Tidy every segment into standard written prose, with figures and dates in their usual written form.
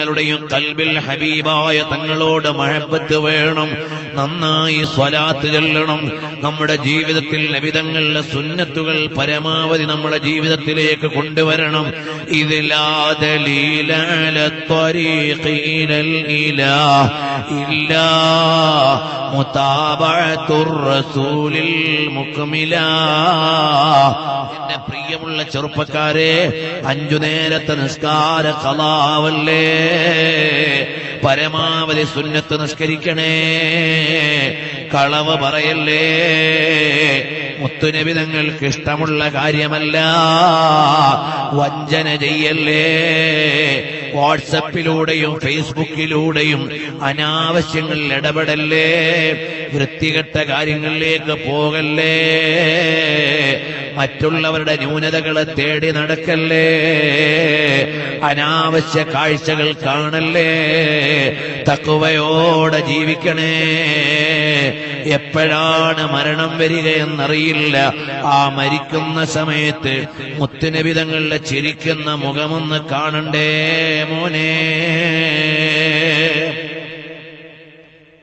മുഅ്മിനീങ്ങളുടെയും ഖൽബിൽ ഹബീബായ തങ്ങളോട് മഹബ്ബത്ത് വേണം. നന്നായി സ്വലാത്ത് ചൊല്ലണം. നമ്മുടെ ജീവിതത്തിൽ നബി തങ്ങളുടെ സുന്നത്തുകൾ പരമാവധി നമ്മുടെ ജീവിതത്തിലേക്ക് കൊണ്ടുവരണം. ഇതിലാ ദലീല അലാ ത്വരീഖി ഇലൽ ഇലാഹ് ഇല്ലാ മുതാബഅത്തുർ റസൂലിൽ മുക്മിലാ. എന്റെ പ്രിയമുള്ള ചെറുപ്പക്കാരെ, 5 നേരത്തെ നിസ്കാര ഖളാവല്ലേ, പരമാവധി സുന്നത്ത് നിസ്കരിക്കണേ. കളവ് പറയല്ലേ. മുത്തുനബി തങ്ങൾക്ക് ഇഷ്ടമുള്ള കാര്യമല്ല. വഞ്ചന ചെയ്യല്ലേ. വാട്സപ്പിലൂടെയും ഫേസ്ബുക്കിലൂടെയും അനാവശ്യങ്ങളിൽ ഇടപെടല്ലേ. വൃത്തികെട്ട കാര്യങ്ങളിലേക്ക് പോകല്ലേ. മറ്റുള്ളവരുടെ ന്യൂനതകളെ തേടി നടക്കല്ലേ. അനാവശ്യ കാഴ്ചകൾ കാണല്ലേ. തഖ്വയോടെ ജീവിക്കണേ. എപ്പോഴാണ് മരണം വരികയെന്നറിയില്ല. ആ മരിക്കുന്ന സമയത്ത് മുത്തുനബി തങ്ങളുടെ ചിരിക്കുന്ന മുഖമൊന്ന് കാണണ്ടേ മോനെ.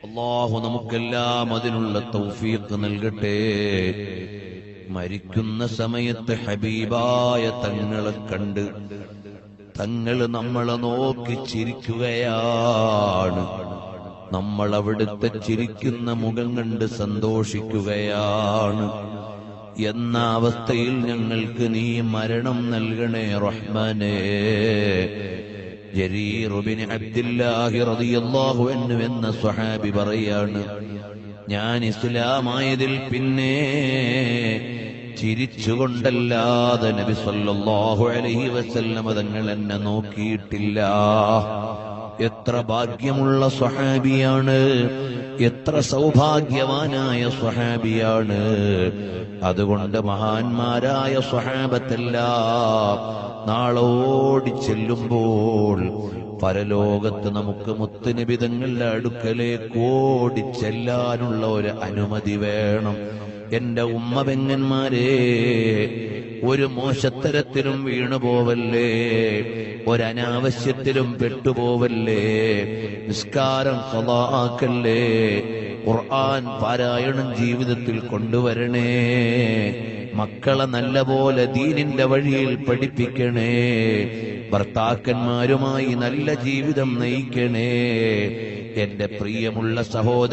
അല്ലാഹു നമുക്കെല്ലാം അതിനുള്ള തൗഫീഖ് നൽകട്ടെ. മരിക്കുന്ന സമയത്ത് ഹബീബായ തങ്ങളെ കണ്ട് തങ്ങൾ നമ്മളെ നോക്കി ചിരിക്കുകയാണ്. നമ്മൾ അവിടുത്തെ ചിരിക്കുന്ന മുഖം കണ്ട് സന്തോഷിക്കുകയാണ്. എന്ന അവസ്ഥയിൽ ഞങ്ങൾക്ക് നീ മരണം നൽകണേ റഹ്മാനേ. ജരീർ ബിൻ അബ്ദുല്ലാഹി റളിയല്ലാഹു അൻഹു എന്ന സ്വഹാബി പറയാണ്, ഞാൻ ഇസ്ലാമായതിൽ പിന്നെ ചിരിച്ചുകൊണ്ടല്ലാതെ നബി സല്ലല്ലാഹു അലൈഹി വസല്ലം തങ്ങൾ എന്നെ നോക്കിയിട്ടില്ല. എത്ര ഭാഗ്യമുള്ള സ്വഹാബിയാണ്, എത്ര സൗഭാഗ്യവാനായ സ്വഹാബിയാണ്. അതുകൊണ്ട് മഹാന്മാരായ സ്വഹാബത്തെല്ലാം നാളെ ഓടിച്ചെല്ലുമ്പോൾ പരലോകത്ത് നമുക്ക് മുത്തുനബി തങ്ങളുടെ അടുക്കലേക്ക് ഓടിച്ചെല്ലാനുള്ള ഒരു അനുമതി വേണം. എന്റെ ഉമ്മ പെങ്ങന്മാരെ, ഒരു മോശത്തരത്തിലും വീണുപോവല്ലേ, ഒരനാവശ്യത്തിലും പെട്ടുപോവല്ലേ. നിസ്കാരം ഖളാ ആക്കല്ലേ. ഖുർആൻ പാരായണം ജീവിതത്തിൽ കൊണ്ടുവരണേ. മക്കളെ നല്ലപോലെ ദീനിന്റെ വഴിയിൽ പഠിപ്പിക്കണേ. ഭർത്താക്കന്മാരുമായി നല്ല ജീവിതം നയിക്കണേ. എന്റെ പ്രിയമുള്ള സഹോദരൻ